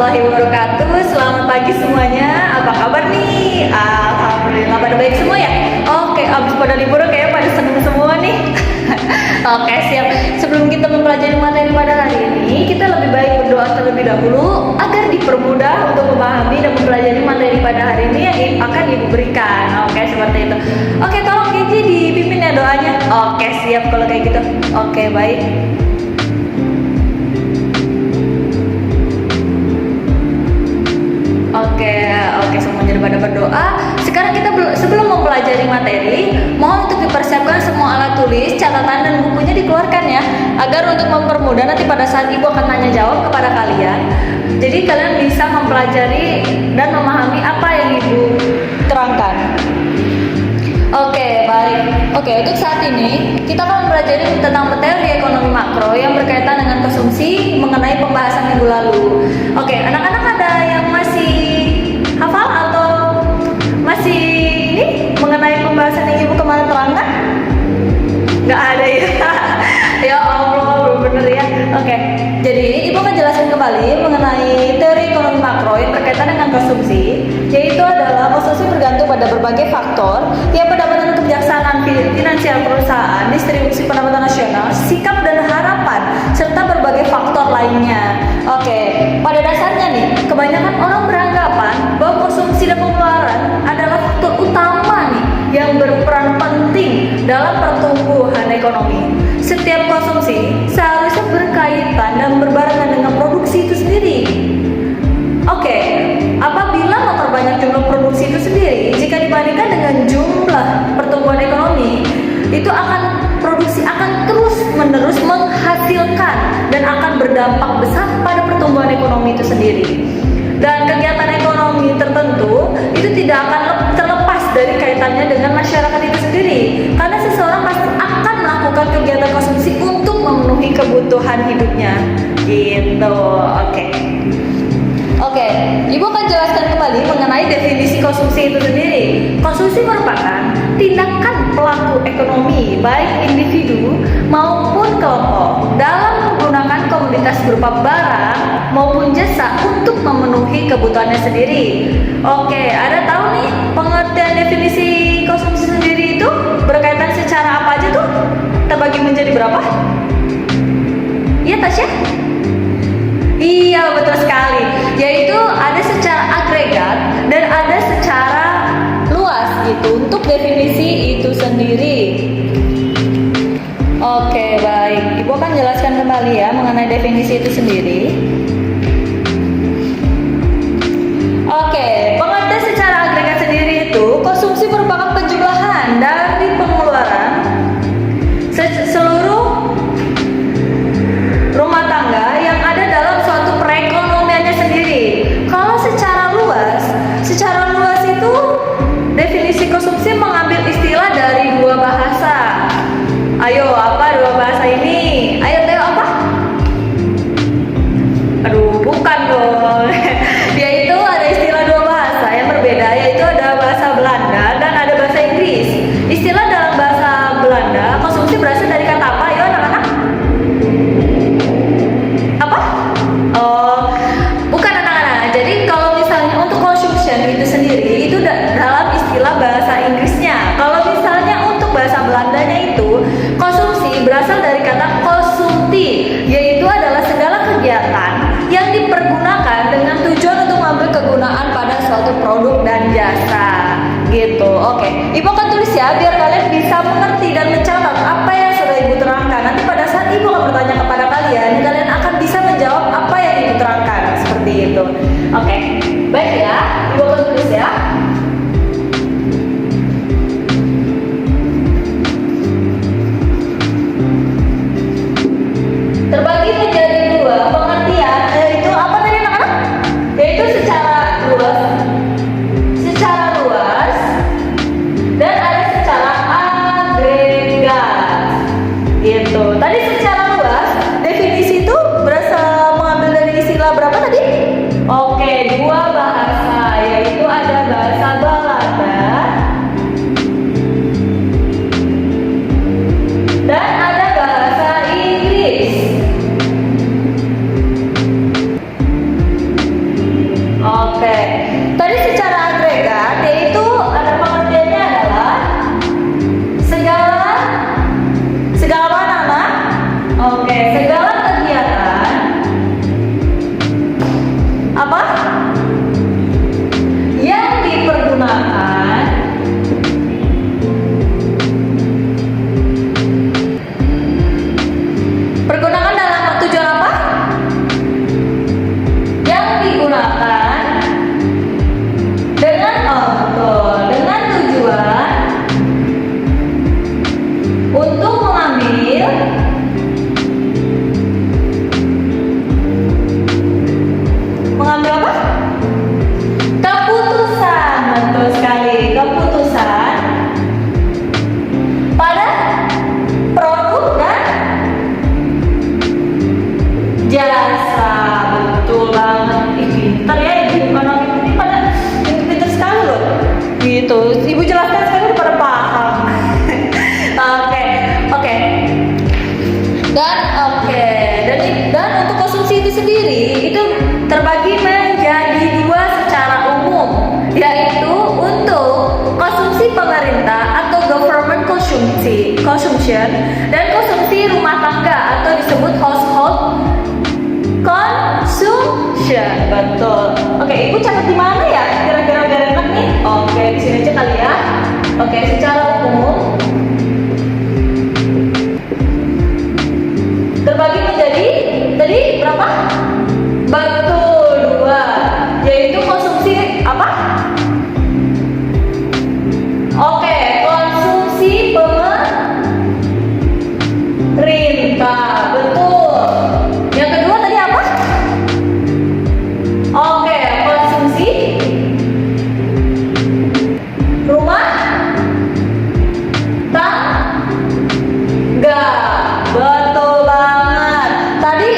warahmatullahi wabarakatuh. Selamat pagi semuanya. Apa kabar nih? Alhamdulillah pada baik semua ya. Oke, abis pada libur kayaknya pada seneng semua nih. Oke, siap. Sebelum kita mempelajari materi pada hari ini, kita lebih baik berdoa terlebih dahulu agar dipermudah untuk memahami dan mempelajari materi pada hari ini yang akan Ibu berikan. Oke, seperti itu. Oke, tolong Gigi dipimpin ya doanya. Oke, siap kalau kayak gitu. Oke, baik. Oke, semuanya pada berdoa. Sekarang kita sebelum mempelajari materi, mohon untuk dipersiapkan semua alat tulis, catatan dan bukunya dikeluarkan ya, agar untuk mempermudah nanti pada saat Ibu akan tanya jawab kepada kalian. Jadi kalian bisa mempelajari dan memahami apa yang Ibu terangkan. Oke, baik. Oke, untuk saat ini kita akan mempelajari tentang teori ekonomi makro yang berkaitan dengan konsumsi mengenai pembahasan minggu lalu. Oke, anak-anak ada yang masih hafal atau masih ini mengenai pembahasan yang Ibu kemarin terangkan? Nggak ada ya? Ya Allah, bener ya. Oke, jadi Ibu akan jelaskan kembali mengenai teori ekonomi makro yang berkaitan dengan konsumsi, yaitu adalah konsumsi bergantung pada berbagai faktor yang pendapatan kebijaksanaan finansial perusahaan, distribusi pendapatan nasional, sikap dan harapan, serta berbagai faktor lainnya. Oke, pada dasarnya nih, kebanyakan orang beranggapan bahwa konsumsi dan pengeluaran adalah faktor utama nih yang berperan penting dalam pertumbuhan ekonomi. Setiap konsumsi seharusnya berkaitan dan berbarengan dengan produksi itu sendiri. Oke, apabila memperbanyak jumlah produksi itu sendiri, jika dibandingkan dengan jumlah pertumbuhan ekonomi, itu produksi akan terus-menerus menghasilkan dan akan berdampak besar pada pertumbuhan ekonomi itu sendiri. Dan kegiatan ekonomi tertentu itu tidak akan terlepas dari kaitannya dengan masyarakat itu sendiri, karena seseorang pasti akan melakukan kegiatan konsumsi untuk memenuhi kebutuhan hidupnya gitu. Oke, Ibu akan jelaskan kembali mengenai definisi konsumsi itu sendiri. Konsumsi merupakan tindakan pelaku ekonomi, baik individu maupun kelompok, dalam menggunakan komoditas berupa barang maupun jasa untuk memenuhi kebutuhannya sendiri. Oke, ada tahu nih pengertian definisi konsumsi sendiri itu berkaitan secara apa aja tuh? Terbagi menjadi berapa? Iya, Tasya? Iya, betul sekali. Yaitu ada secara agregat dan ada secara luas gitu untuk definisi itu sendiri. Oke, baik. Ibu akan jelaskan kembali ya mengenai definisi itu sendiri. Oke, pengertian secara agregat sendiri itu konsumsi merupakan penjumlahan dari pengeluaran seluruh rumah tangga yang ada dalam suatu perekonomiannya sendiri. Kalau secara luas itu definisi konsumsi mengambil istilah dari dua bahasa. Ayo, apa dua bahasa ini? Ayo, Teo, apa? Aduh, bukan dong. Yaitu ada istilah dua bahasa yang berbeda, yaitu ada bahasa Belanda dan ada bahasa Inggris. Istilah dalam bahasa Belanda, konsumsi berasal dari kata apa? Ayo, anak-anak. Apa? Oh, bukan anak-anak. Jadi kalau misalnya untuk consumption itu sendiri itu dalam istilah bahasa Inggrisnya. Kalau misalnya untuk bahasa Belandanya itu konsumsi berasal dari kata konsumti, yaitu adalah segala kegiatan yang dipergunakan dengan tujuan untuk mengambil kegunaan pada suatu produk dan jasa gitu. Oke, Ibu akan tulis ya biar kalian bisa mengerti dan mencatat apa yang sudah Ibu terangkan. Nanti pada saat Ibu akan bertanya kepada kalian, kalian akan bisa menjawab apa yang Ibu terangkan seperti itu. Oke, baik ya, Ibu akan tulis ya. Terbagi menjadi dua pengertian, yaitu apa tadi anak-anak? Yaitu secara luas dan ada secara agregat gitu. Tadi secara luas definisi itu berasal mengambil dari istilah berapa tadi? Oke, dua bahasa, yaitu ada bahasa Belanda dan ada bahasa Inggris. apa? Yang dipergunakan dalam tujuan apa? Yang digunakan dengan dengan tujuan untuk mengambil apa? Keputusan. Betul sekali, keputusan pada produk dan jasa. Betul banget. Ih, pintar ya ibu anak ini pada pintar sekali loh. Gitu. Ibu jelaskan sekali udah pada paham. Oke. Dan untuk konsumsi itu sendiri itu terbagi menjadi dua secara umum, yaitu untuk konsumsi pemerintah atau government consumption dan konsumsi rumah tangga atau disebut household consumption. Betul. Oke, ibu catat di mana ya? Kira-kira biar enak nih. Oke, di sini aja kali ya. Oke, secara umum terbagi menjadi tadi berapa? Betul, dua, yaitu konsumsi apa? Oke, konsumsi pemerintah. Betul. Yang kedua tadi apa? Oke, konsumsi rumah tangga. Betul banget. Tadi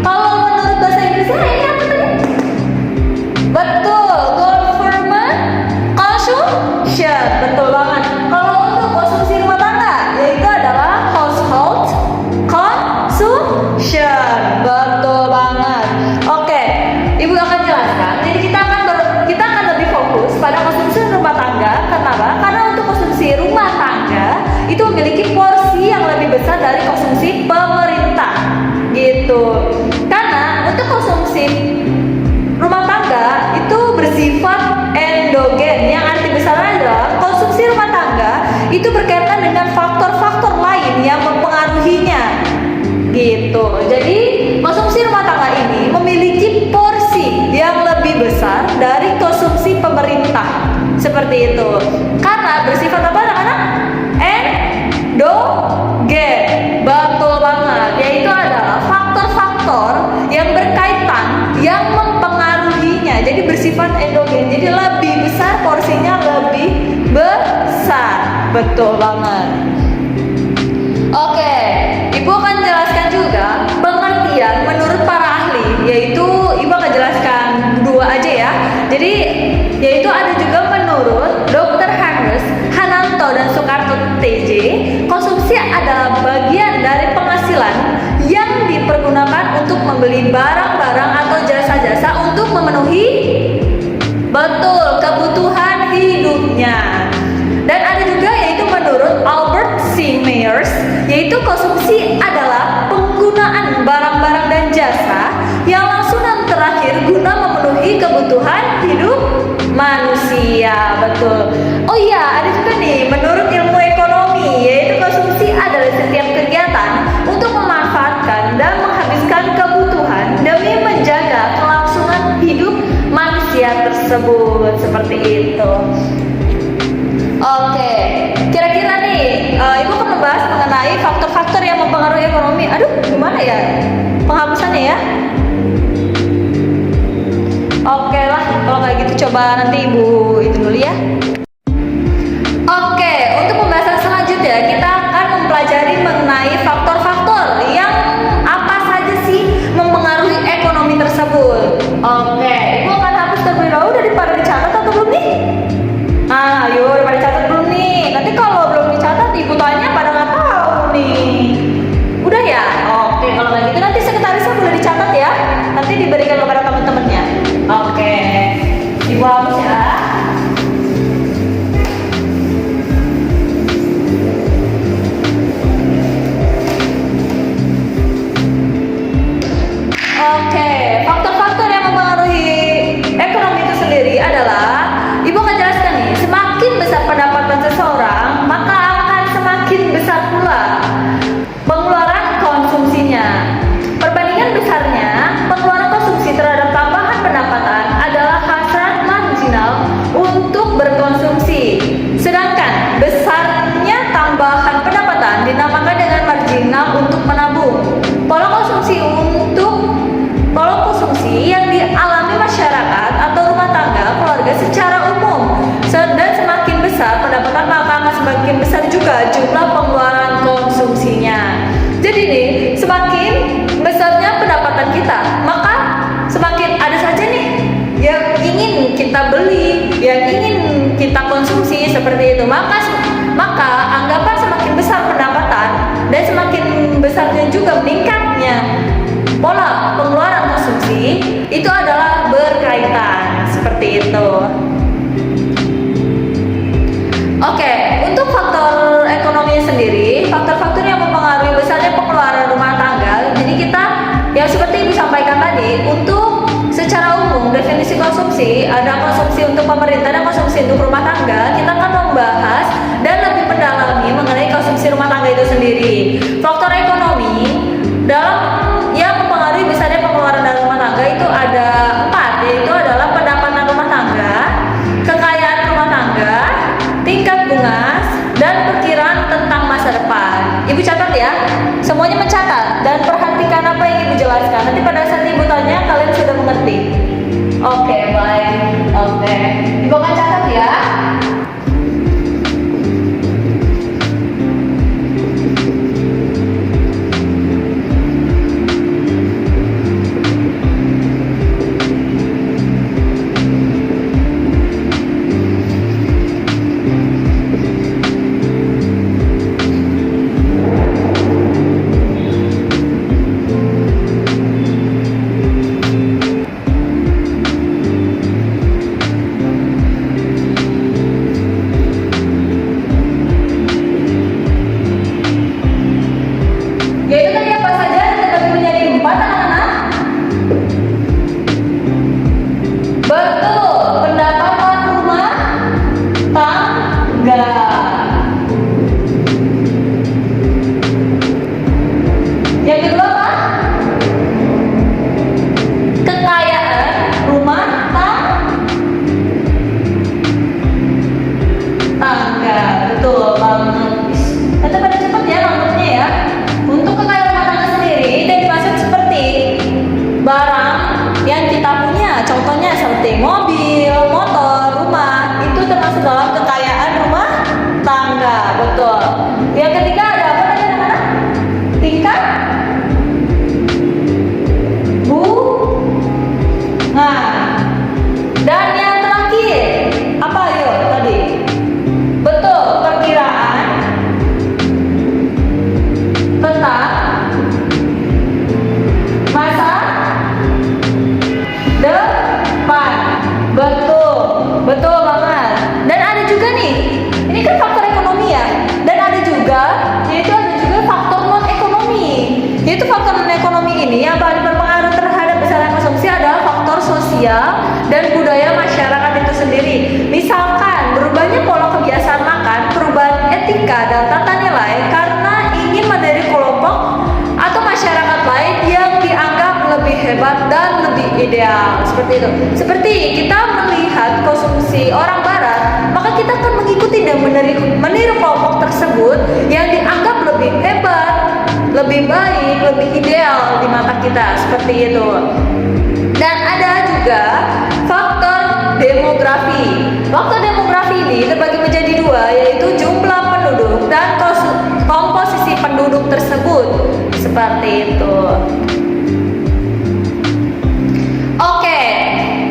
kalau menurut bahasa Inggrisnya ini apa tadi? Betul, government consumption. Betul banget. Kalau untuk konsumsi rumah tangga, yaitu adalah household consumption. Betul banget. Oke, ibu akan jelaskan. Jadi kita akan lebih fokus pada konsumsi rumah tangga. Kenapa? Karena untuk konsumsi rumah tangga itu memiliki porsi yang lebih besar dari konsumsi pemerintah. Gitu. Karena untuk konsumsi rumah tangga itu bersifat endogen, yang arti besarnya adalah konsumsi rumah tangga itu berkaitan dengan faktor-faktor lain yang mempengaruhinya. Gitu. Jadi konsumsi rumah tangga ini memiliki porsi yang lebih besar dari konsumsi pemerintah. Seperti itu. Karena bersifat apa anak-anak? Endogen. Betul banget. Yaitu adalah faktor-faktor yang berkaitan, yang mempengaruhinya. Jadi bersifat endogen. Jadi lebih besar, porsinya lebih besar. Betul banget. Oke, ibu akan jelaskan juga pengertian menurut para ahli, yaitu ibu akan jelaskan dua aja ya. Jadi yaitu ada juga menurut Dr. Hananto dan Soekarto TJ, konsumsi adalah bagian dari penghasilan yang dipergunakan untuk membeli barang-barang atau jasa-jasa untuk memenuhi kebutuhan hidupnya. Dan ada juga yaitu menurut Albert C. Myers, yaitu konsumsi adalah penggunaan barang-barang dan jasa yang langsung dan terakhir guna memenuhi kebutuhan hidup manusia. Betul. Oh iya, ada juga nih menurut ilmu ekonomi, yaitu konsumsi adalah setiap kegiatan untuk memanfaatkan dan menghabiskan kebutuhan demi menjaga kelangsungan hidup manusia tersebut. Seperti itu. Oke, kira-kira nih ibu akan membahas mengenai faktor-faktor yang mempengaruhi ekonomi. Aduh, gimana ya penghapusannya ya? Oke lah, kalau kayak gitu coba nanti ibu itu dulu ya. Oke, untuk pembahasan selanjutnya kita akan mempelajari mengenai faktor-faktor yang apa saja sih mempengaruhi ekonomi tersebut. Oke, ibu akan hapus terlebih dahulu daripada dicatat atau belum nih? Ayo, daripada dicatat belum nih. Nanti kalau belum dicatat ibu tanya pada nggak tahu nih. Udah ya? Oke, kalau kayak gitu nanti sekretarisnya boleh dicatat ya. Nanti diberikan kepada teman-temannya. Oke, ibu hapus ya. juga jumlah pengeluaran konsumsinya. Jadi nih, semakin besarnya pendapatan kita, maka semakin ada saja nih yang ingin kita beli, yang ingin kita konsumsi seperti itu. Maka anggapan semakin besar pendapatan dan semakin besarnya juga meningkatnya pola pengeluaran konsumsi, itu adalah berkaitan seperti itu. Oke, untuk faktor ekonomi sendiri, faktor-faktor yang mempengaruhi besarnya pengeluaran rumah tangga. Jadi kita yang seperti Ibu sampaikan tadi, untuk secara umum definisi konsumsi, ada konsumsi untuk pemerintah dan konsumsi untuk rumah tangga. Kita akan membahas dan lebih mendalami mengenai konsumsi rumah tangga itu sendiri. Faktor ekonomi dalam yang mempengaruhi besarnya pengeluaran dalam rumah tangga itu ada 4, yaitu adalah pendapatan rumah tangga, kekayaan rumah tangga, tingkat bunga, dan perkiraan tentang masa depan. Ibu catat ya, semuanya mencatat dan perhatikan apa yang Ibu jelaskan. Nanti pada saat Ibu tanya, kalian sudah mengerti. Oke, baik. Oke, Ibu akan catat ya. Dan budaya masyarakat itu sendiri. Misalkan berubahnya pola kebiasaan makan, perubahan etika dan tata nilai karena ingin meniru kelompok atau masyarakat lain yang dianggap lebih hebat dan lebih ideal. Seperti itu. Seperti kita melihat konsumsi orang barat, maka kita akan mengikuti dan meniru kelompok tersebut yang dianggap lebih hebat, lebih baik, lebih ideal di mata kita. Seperti itu. Dan ada juga faktor demografi. Faktor demografi ini terbagi menjadi 2, yaitu jumlah penduduk dan komposisi penduduk tersebut. Seperti itu. Oke,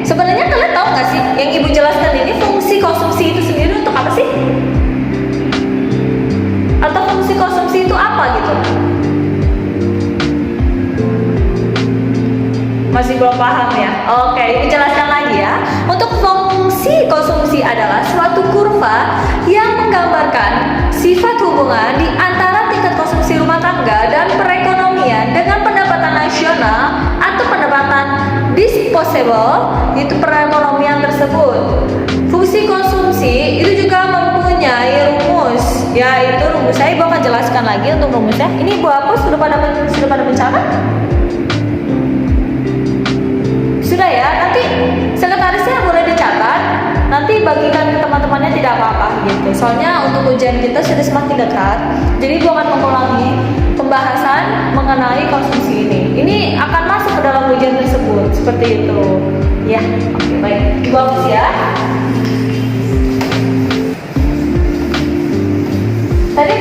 sebenarnya kalian tahu nggak sih yang Ibu jelaskan ini fungsi konsumsi itu sendiri untuk apa sih? Atau fungsi konsumsi itu apa gitu? Masih belum paham ya? Oke, ini jelaskan lagi ya. Untuk fungsi konsumsi adalah suatu kurva yang menggambarkan sifat hubungan di antara tingkat konsumsi rumah tangga dan perekonomian dengan pendapatan nasional atau pendapatan disposable, itu perekonomian tersebut. Fungsi konsumsi itu juga mempunyai rumus, yaitu rumus. Saya akan jelaskan lagi untuk rumusnya. Ini Ibu hapus, sudah pada mencatat? Sudah ya, nanti sekretarisnya boleh dicatat, nanti bagikan ke teman-temannya, tidak apa-apa gitu. Soalnya untuk ujian kita sudah semakin dekat, jadi Ibu akan mengulangi pembahasan mengenai konsumsi ini. Ini akan masuk ke dalam ujian tersebut, seperti itu. Ya, oke, baik. Ibu hapus ya. Tadi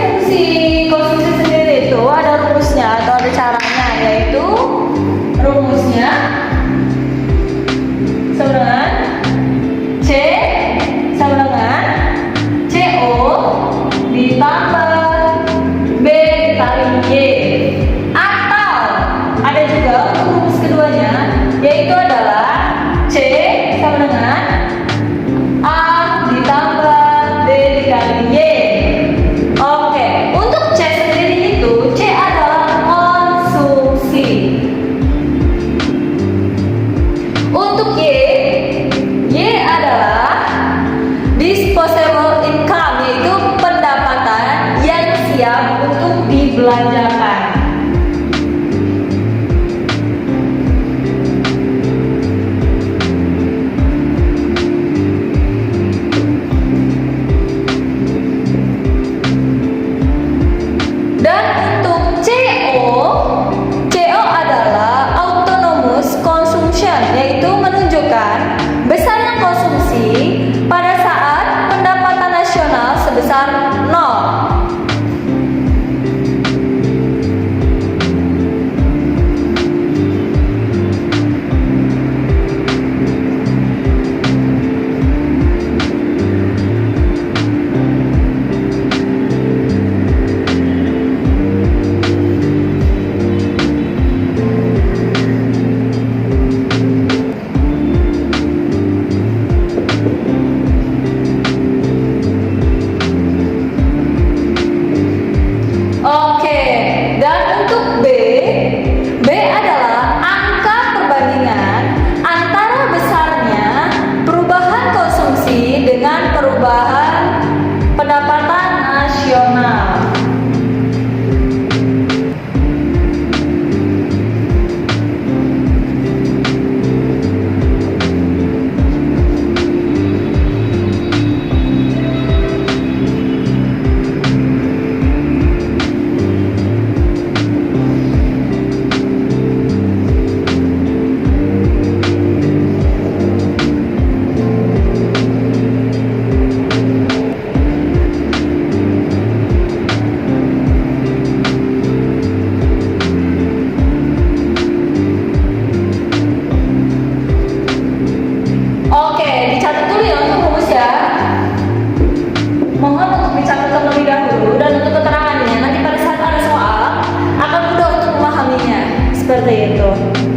Seperti itu.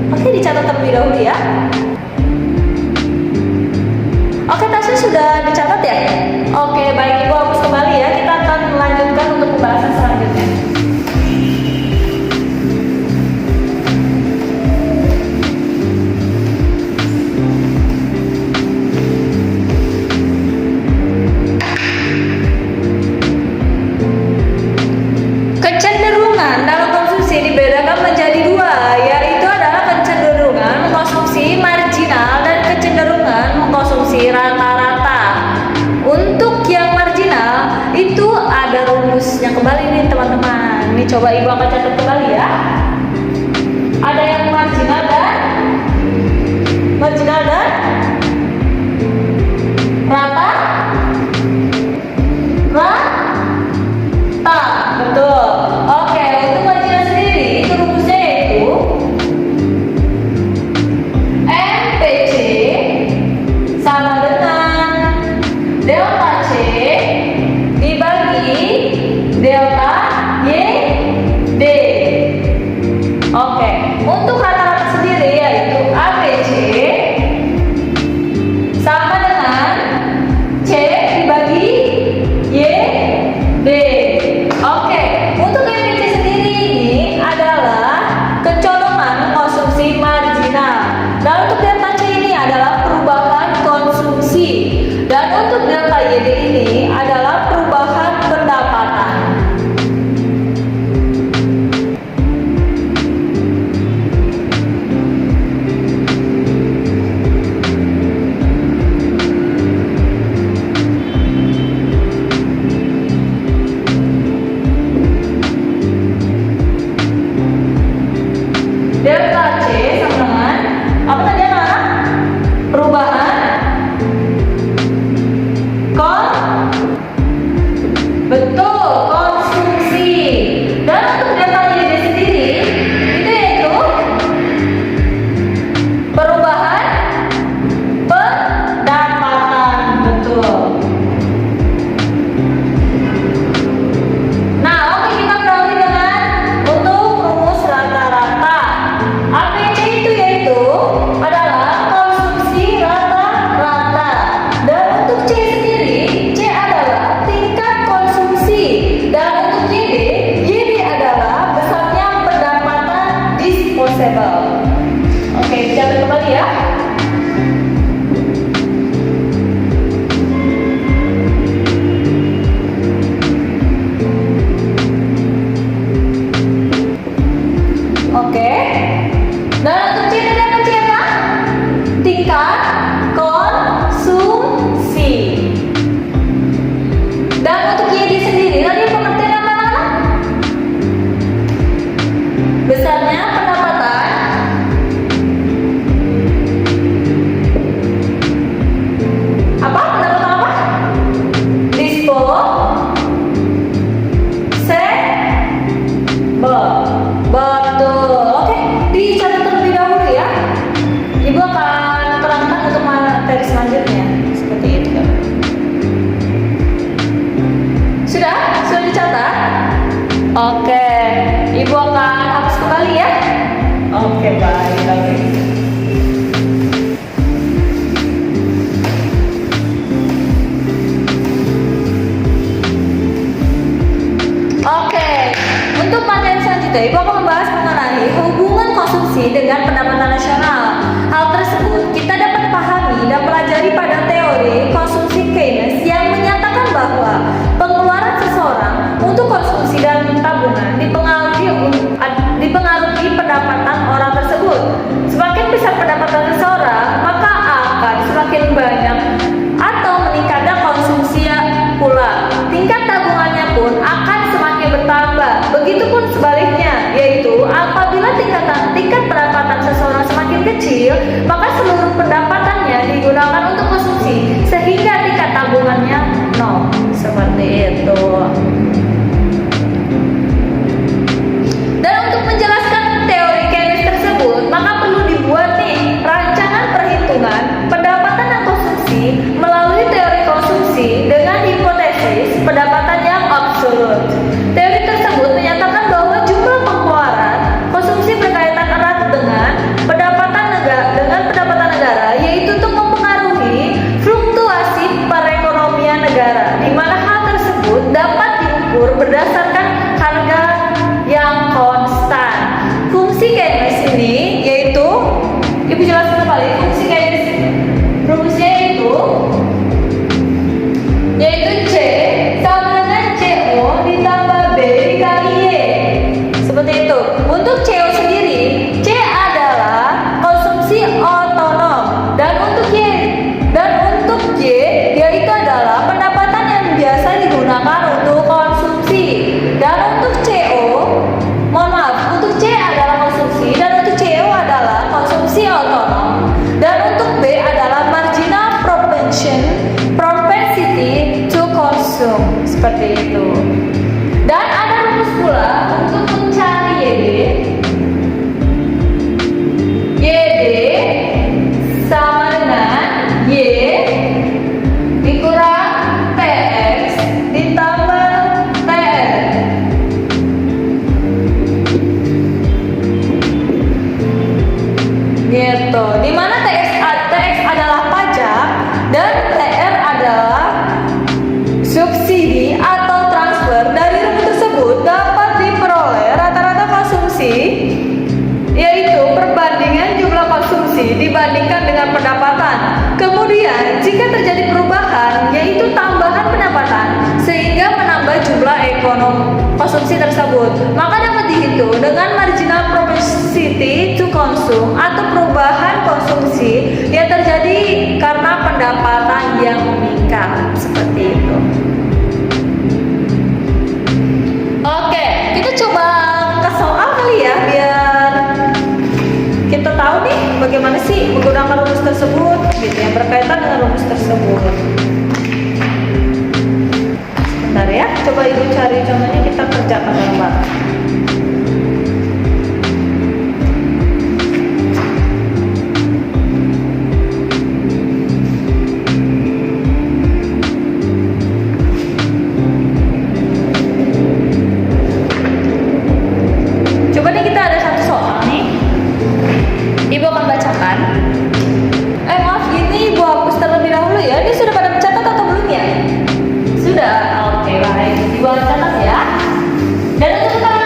Oke, dicatat terlebih dahulu ya. Oke, Tasya sudah dicatat ya? Oke, baik, Ibu hapus kembali ya. Kita akan melanjutkan untuk pembahasan selanjutnya. Kecenderungan dalam konsumsi dibedakan menjadi dua, yaitu adalah kecenderungan mengkonsumsi marginal dan kecenderungan mengkonsumsi rata-rata. Untuk yang marginal itu ada rumusnya kembali nih teman-teman. Ini coba Ibu akan catat kembali ya. Ada yang marginal dan rata. Betul. Oke, untuk marginal sendiri itu rumusnya yaitu MPC sama dengan delta C dibagi delta YD. Oke, untuk rata-rata sendiri yaitu ABC sama dengan C dibagi YD. Oke, untuk MPC sendiri ini adalah kecolongan konsumsi marginal. Dan untuk delta C ini adalah perubahan konsumsi. Dan untuk delta YD ini adalah perubahan pendapatan. Delta C sama dengan apa tadi anak-anak? Perubahan betul, konsumsi. Dan untuk delta YD sendiri itu yaitu perubahan pendapatan. Betul. Nah, oke, kita beralih dengan untuk rumus rata-rata. APC itu yaitu adalah konsumsi rata-rata. Dan untuk C sendiri, C adalah tingkat konsumsi. Dan untuk YD adalah besarnya pendapatan disposable. Oke, dicatat kembali ya. Oke. Dan untuk C tadi apa C ya? Tingkat konsumsi. Dan untuk YD sendiri tadi pengertian apa nama? Besarnya pendapatan apa? Pendapatan apa? Betul. Oke, dicatat terlebih dahulu ya. Ibu akan terangkan untuk materi selanjutnya. Seperti itu kan. Sudah dicatat? Oke, Ibu akan hapus kembali ya. Oke, baik. Oke, untuk materi selanjutnya Ibu akan membahas mengenai hubungan konsumsi dengan pendapatan nasional. Hal tersebut kita dapat pahami dan pelajari pada teori konsumsi Keynes yang menyatakan bahwa pengeluaran seseorang untuk konsumsi dan tabungan dipengaruhi pendapatan orang tersebut. Semakin besar pendapatan seseorang, maka akan semakin banyak atau meningkatnya konsumsinya pula. Tingkat tabungannya pun akan semakin bertambah. Begitupun sebaliknya, yaitu apabila tingkat pendapatan seseorang semakin kecil, maka seluruh pendapatannya digunakan untuk konsumsi sehingga tingkat tabungannya nol. Seperti itu. Dan untuk menjelaskan teori Keynes tersebut, maka perlu dibuat nih rancangan perhitungan pendapatan dan konsumsi melalui teori konsumsi dengan hipotesis pendapatan yang absolut. Teori tersebut menyatakan bahwa jumlah pengeluaran konsumsi berkaitan erat Seperti itu. Dan ada rumus pula untuk mencari YD sama dengan Y dikurang TX ditambah TR. Gitu. Dimana TX adalah pajak dan TR adalah subsidi atau transfer. Dari rumus tersebut dapat diperoleh rata-rata konsumsi, yaitu perbandingan jumlah konsumsi dibandingkan dengan pendapatan. Kemudian jika terjadi perubahan, yaitu tambahan pendapatan sehingga menambah jumlah ekonomi konsumsi tersebut, maka dapat dihitung dengan marginal propensity to consume atau perubahan konsumsi yang terjadi karena pendapatan yang meningkat. Seperti itu. Oke, kita coba ke soal kali ya, biar kita tahu nih bagaimana sih menggunakan rumus tersebut, gitu, yang berkaitan dengan rumus tersebut. Bentar ya, coba ibu cari contohnya, kita kerjakan bareng-bareng. Coba nih kita ada satu soal nih. Ibu akan bacakan. Maaf, ini ibu hapus terlebih dahulu ya. Ini sudah pada mencatat atau belum ya? Sudah. Oke, baik. Ibu catat ya. Dan untuk keterangan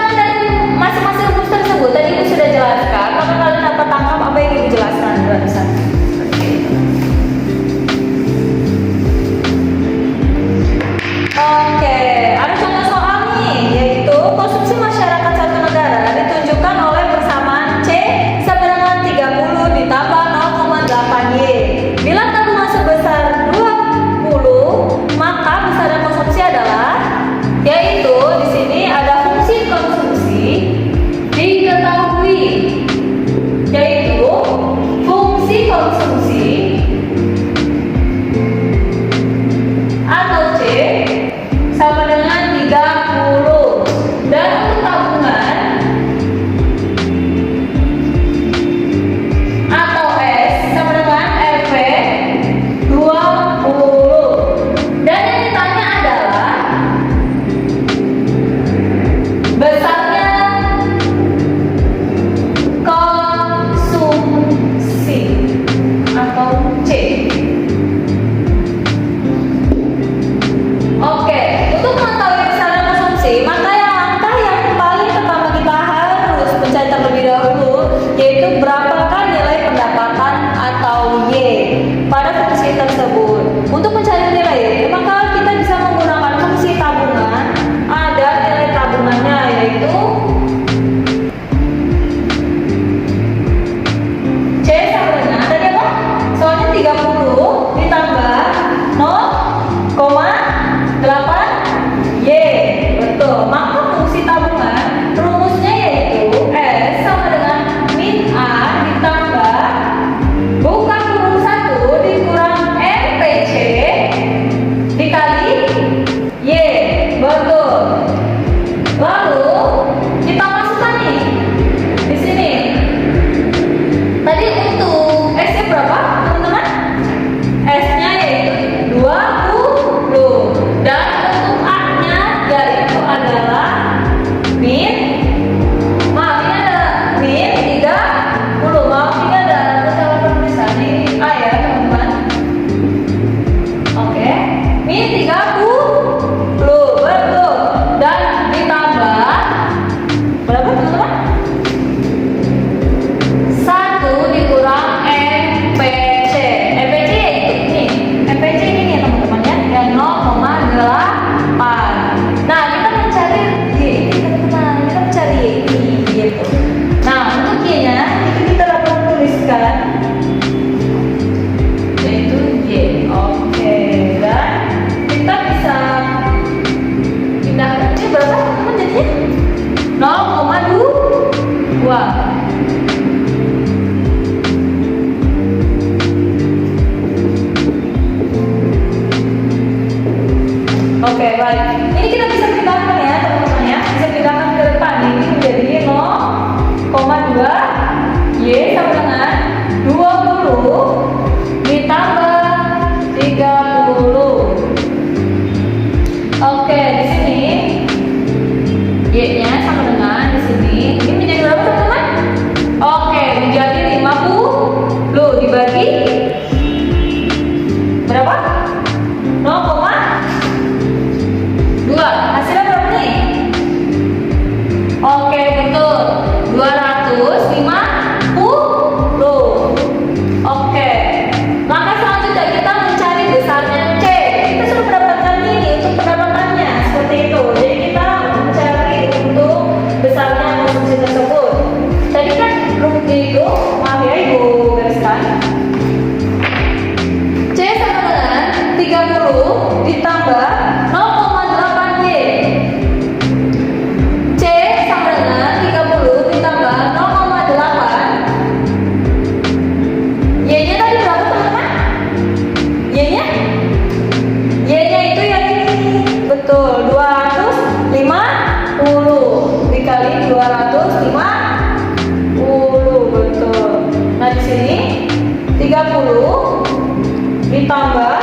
ditambah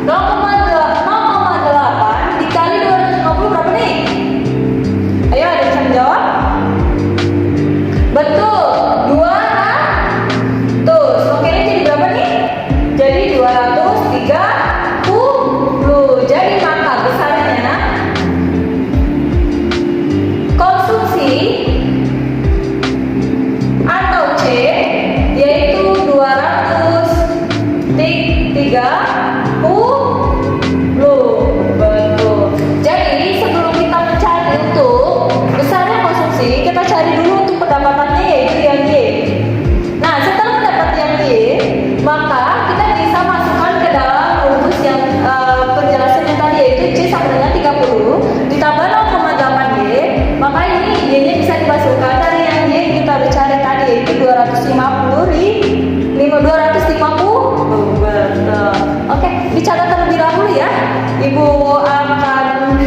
0,8 dikali 250 berapa nih? Ayo ada yang bisa menjawab? Betul, 200. Oke, ini jadi berapa nih? Jadi 230. Jadi maka besarnya konsumsi atau C yaitu 230. Betul. Jadi sebelum kita mencari untuk besarnya konsumsi, kita cari dulu untuk pendapatannya yaitu yang Y. Nah, setelah mendapat yang Y, maka kita bisa masukkan ke dalam rumus yang penjelasannya tadi yaitu C sama dengan 30 ditambah 0,8 Y, maka ini Y-nya bisa dimasukkan dari yang Y yang kita udah cari tadi yaitu 250. Betul. Oke, dicatat terlebih dahulu ya. Ibu akan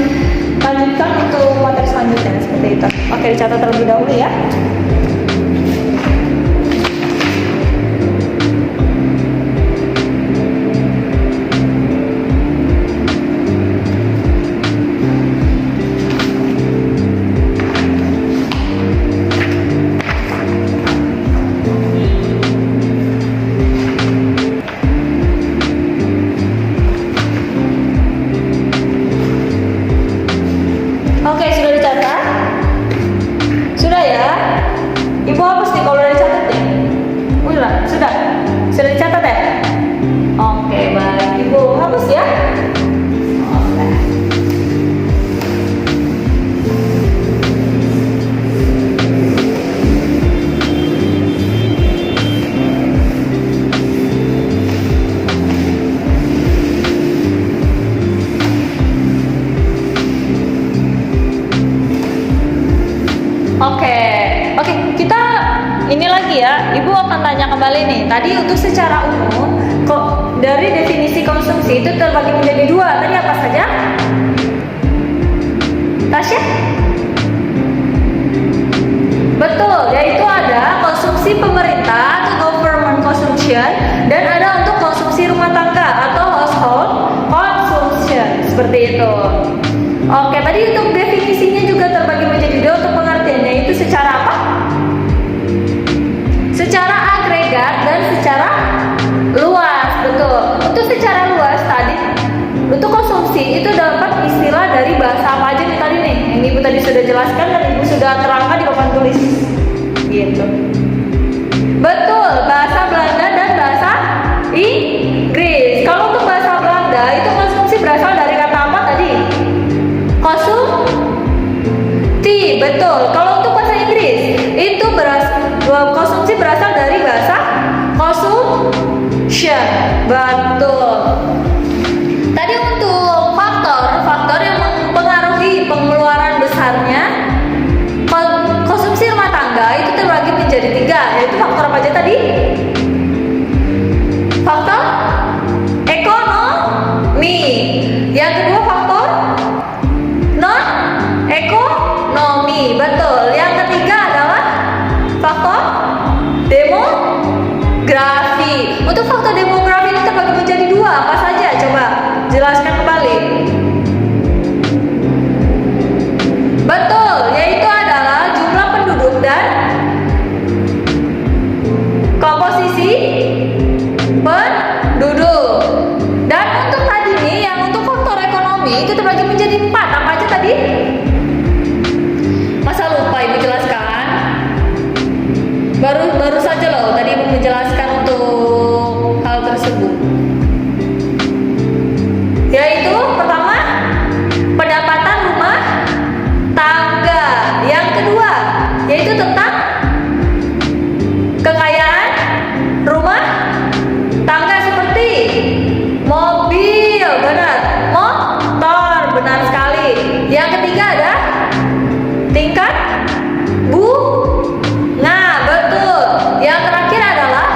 lanjutkan untuk materi selanjutnya seperti itu. Oke, dicatat terlebih dahulu ya. Oke, sudah dicatat? Sudah ya? Ibu hapus nih kalau udah dicatat nih. Sudah? Sudah dicatat ya? Oke, baik. Ibu hapus ya? Oke. Oke, kita ini lagi ya. Ibu akan tanya kembali nih. Tadi untuk secara umum, kok dari definisi konsumsi itu terbagi menjadi dua. Tadi apa saja? Tasya? Betul, yaitu ada konsumsi pemerintah atau government consumption dan ada untuk konsumsi rumah tangga atau household consumption. Seperti itu. Oke, tadi untuk definisinya juga terbagi menjadi dua untuk pengertiannya itu secara apa? Secara agregat dan secara luas, betul. Untuk secara luas tadi, untuk konsumsi itu dapat istilah dari bahasa apa aja nih tadi nih? Yang Ibu tadi sudah jelaskan dan Ibu sudah terangkan di papan tulis. Gitu. Betul, bahasa Belanda dan bahasa Inggris. Kalau untuk bahasa Belanda itu konsumsi berasal dari kata apa tadi? Konsumsi, betul. Kalau untuk bahasa Inggris itu konsumsi berasal dari bahasa consumption, betul. Tadi untuk faktor yang mempengaruhi pengeluaran besarnya konsumsi rumah tangga itu terbagi menjadi tiga, yaitu faktor apa aja tadi? Faktor ekonomi. Yang kedua faktor non ekonomi, betul. Yang ketiga adalah faktor demografi. Untuk faktor demografi ini terbagi menjadi dua, apa saja? Coba jelaskan kembali. Betul, yaitu adalah jumlah penduduk dan komposisi penduduk. Dan untuk tadi nih, yang untuk faktor ekonomi itu terbagi menjadi 4. Apa aja tadi? Masa lupa Ibu jelaskan? Baru saja loh tadi Ibu menjelaskan untuk hal tersebut. Yaitu pertama, pendapatan rumah tangga. Yang kedua, yaitu tentang kekayaan rumah tangga seperti mobil, benar, motor, benar sekali. Yang ketiga ada tingkat bunga, betul. Yang terakhir adalah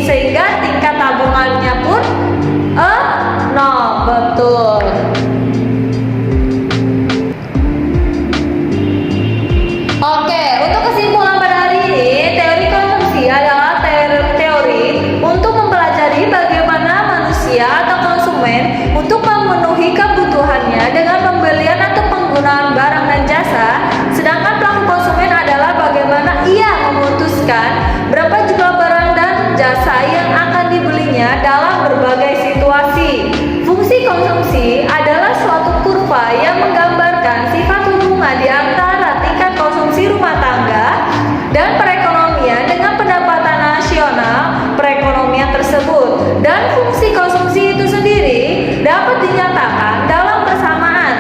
sehingga tingkat tabungannya pun nol. Betul. Oke, untuk kesimpulan pada hari ini, teori konsumsi adalah teori untuk mempelajari bagaimana manusia atau konsumen untuk memenuhi kebutuhannya dengan pembelian atau penggunaan barang dan jasa, sedangkan pelaku konsumen adalah bagaimana ia memutuskan berapa jumlah barang dan jasa yang akan dibelinya dalam berbagai situasi. Fungsi konsumsi adalah suatu kurva yang menggambarkan sifat hubungan di antara tingkat konsumsi rumah tangga dan perekonomian dengan pendapatan nasional perekonomian tersebut. Dan fungsi konsumsi itu sendiri dapat dinyatakan dalam persamaan.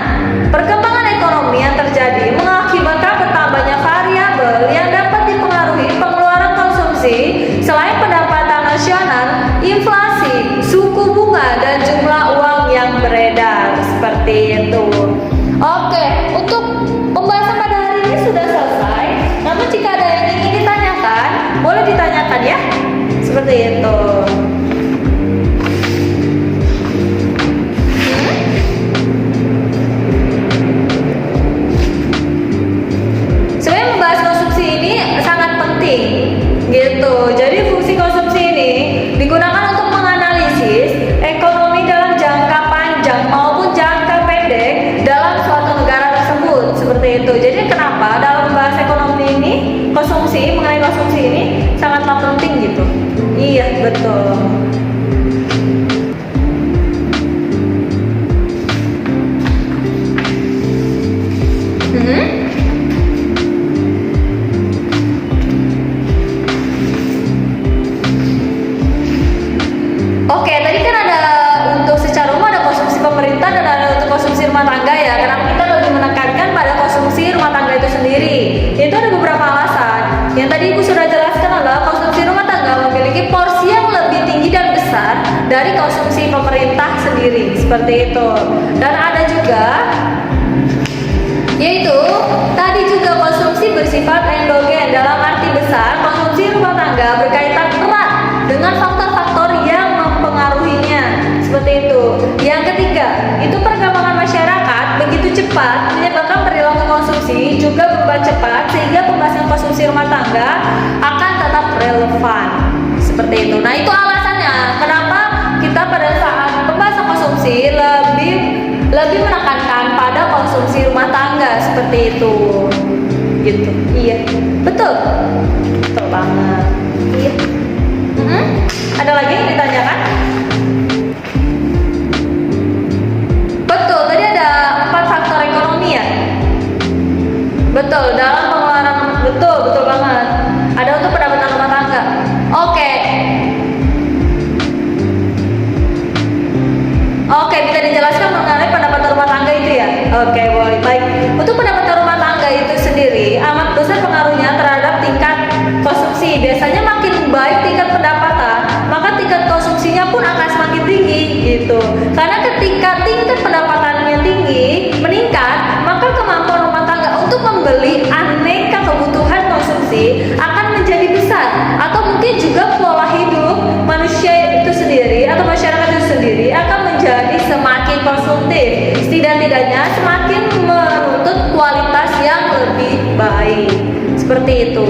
Perkembangan ekonomi yang terjadi mengakibatkan bertambahnya variabel yang dapat dipengaruhi pengeluaran konsumsi selain pendapatan nasional, inflasi, suku bunga, dan jumlah uang yang beredar. Seperti itu. Oke, untuk pembahasan pada hari ini sudah selesai. Namun jika ada yang ingin ditanyakan, boleh ditanyakan ya. Seperti itu. Sebenarnya membahas konsumsi ini sangat penting, gitu. Jadi fungsi konsumsi ini digunakan untuk menganalisis ekonomi dalam jangka panjang maupun jangka pendek dalam suatu negara tersebut. Seperti itu. Jadi kenapa dalam membahas ekonomi ini, mengenai konsumsi ini sangatlah penting gitu. Iya, betul. Oke, tadi kan ada untuk secara umum ada konsumsi pemerintah dan ada untuk konsumsi rumah tangga ya. Kenapa kita lebih menekankan pada konsumsi rumah tangga itu sendiri? Itu ada beberapa alasan. Yang tadi Ibu sudah jelaskan adalah konsumsi rumah tangga memiliki porsi yang lebih tinggi dan besar dari konsumsi pemerintah sendiri. Seperti itu. Dan ada juga yaitu tadi juga konsumsi bersifat endogen, dalam arti besar konsumsi rumah tangga berkaitan erat dengan faktor-faktor yang mempengaruhinya. Seperti itu. Yang ketiga, itu perkembangan masyarakat begitu cepat menyebabkan perilaku konsumsi juga berubah cepat sehingga pembahasan konsumsi rumah tangga akan tetap relevan. Seperti itu. Nah, itu alasannya kenapa kita pada saat pembahasan konsumsi lebih menekankan pada konsumsi rumah tangga seperti itu. Gitu. Iya. Betul. Betul banget. Iya. Ada lagi yang ditanyakan? Betul, tadi ada 4 faktor ekonomi ya. Betul, dalam pengeluaran, betul banget. Ada untuk pendapatan rumah tangga. Oke, bisa dijelaskan mengenai pendapatan rumah tangga itu ya? Oke, boleh. Baik. Untuk pendapatan rumah tangga itu sendiri amat besar pengaruhnya terhadap tingkat konsumsi. Biasanya makin baik tingkat pendapatan, maka tingkat konsumsinya pun akan semakin tinggi gitu. Karena ketika tingkat pendapatannya tinggi, meningkat, maka kemampuan rumah tangga untuk membeli aneka kebutuhan konsumsi akan menjadi besar. Atau mungkin juga pola hidup manusia itu sendiri atau masyarakat itu sendiri akan menjadi semakin konsumtif. Setidak-tidaknya semakin menuntut kualitas yang lebih baik. Seperti itu.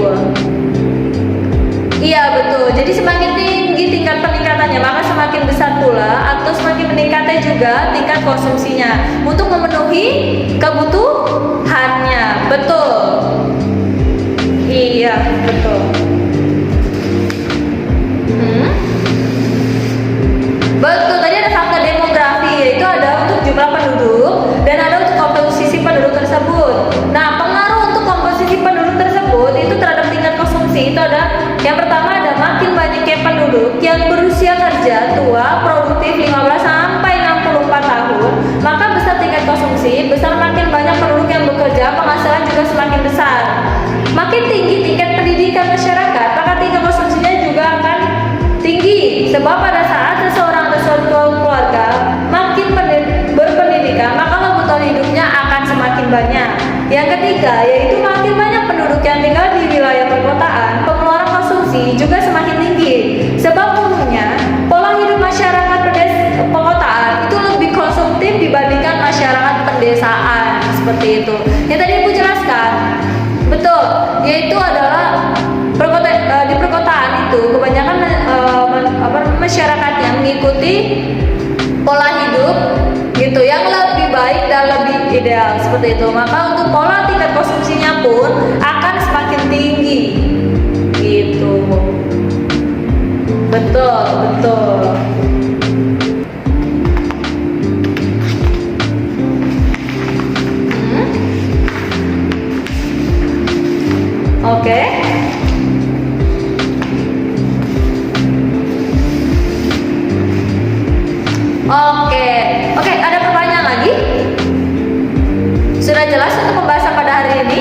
Iya, betul. Jadi semakin tinggi tingkat peningkatannya, maka semakin besar pula atau semakin meningkatnya juga tingkat konsumsinya untuk memenuhi kebutuhannya. Betul. Iya, betul. Betul, tadi ada faktor demografi, yaitu ada untuk jumlah penduduk dan ada untuk komposisi penduduk tersebut. Nah, pengaruh untuk komposisi penduduk tersebut itu terhadap tingkat konsumsi itu ada yang pertama ada makin banyaknya penduduk yang berusia kerja tua, produktif 15 sampai 64 tahun, maka besar tingkat konsumsi, besar makin banyak penduduk yang bekerja, penghasilan juga semakin besar. Makin tinggi tingkat pendidikan masyarakat, maka tingkat konsumsinya juga akan tinggi. Sebab pada saat seseorang atau suatu keluarga makin berpendidikan, maka kebutuhan hidupnya akan semakin banyak. Yang ketiga, yaitu makin banyak penduduk yang tinggal di wilayah perkotaan, pengeluaran konsumsi juga semakin tinggi. Sebab seperti itu. Yang tadi Ibu jelaskan, betul, yaitu adalah di perkotaan itu kebanyakan masyarakatnya mengikuti pola hidup gitu yang lebih baik dan lebih ideal seperti itu. Maka untuk pola tingkat konsumsinya pun akan semakin tinggi gitu. Betul, betul. Oke. Oke, ada pertanyaan lagi? Sudah jelas untuk pembahasan pada hari ini?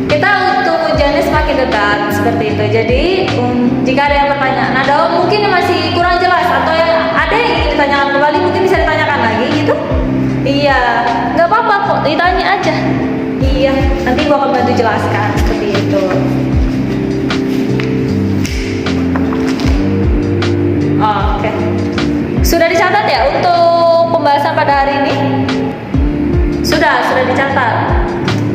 Kita untuk ujiannya semakin dekat seperti itu. Jadi jika ada yang pertanyaan, ada mungkin yang masih kurang jelas atau yang ada yang ingin ditanyakan kembali, mungkin bisa ditanyakan lagi gitu. Iya, nggak apa-apa kok, ditanya aja. Iya, nanti gua akan bantu jelaskan seperti itu. Oke. Sudah dicatat ya untuk pembahasan pada hari ini? Sudah dicatat.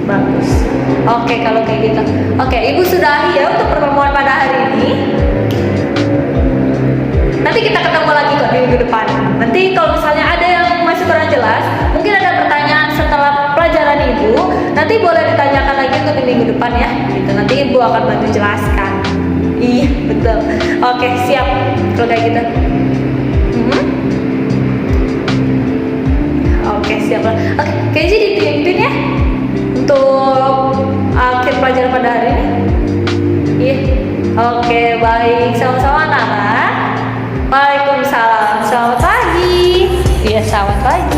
Bagus. Oke, kalau kayak gitu. Oke, Ibu sudahi ya untuk pertemuan pada hari ini. Nanti kita ketemu lagi kok di minggu depan. Nanti kalau misalnya ada yang masih kurang jelas, mungkin ada pertanyaan setelah pelajaran Ibu, nanti boleh ditanyakan lagi untuk di minggu depan ya. Gitu. Nanti Ibu akan bantu jelaskan. Iya, betul. Oke, siap. Kalau kayak gitu. Oke, siap. Oke, kayaknya dipimpin ya untuk akhir pelajaran pada hari ini. Iya. Oke, baik. Sama-sama Nana. Waalaikumsalam. Selamat pagi. Iya, selamat pagi.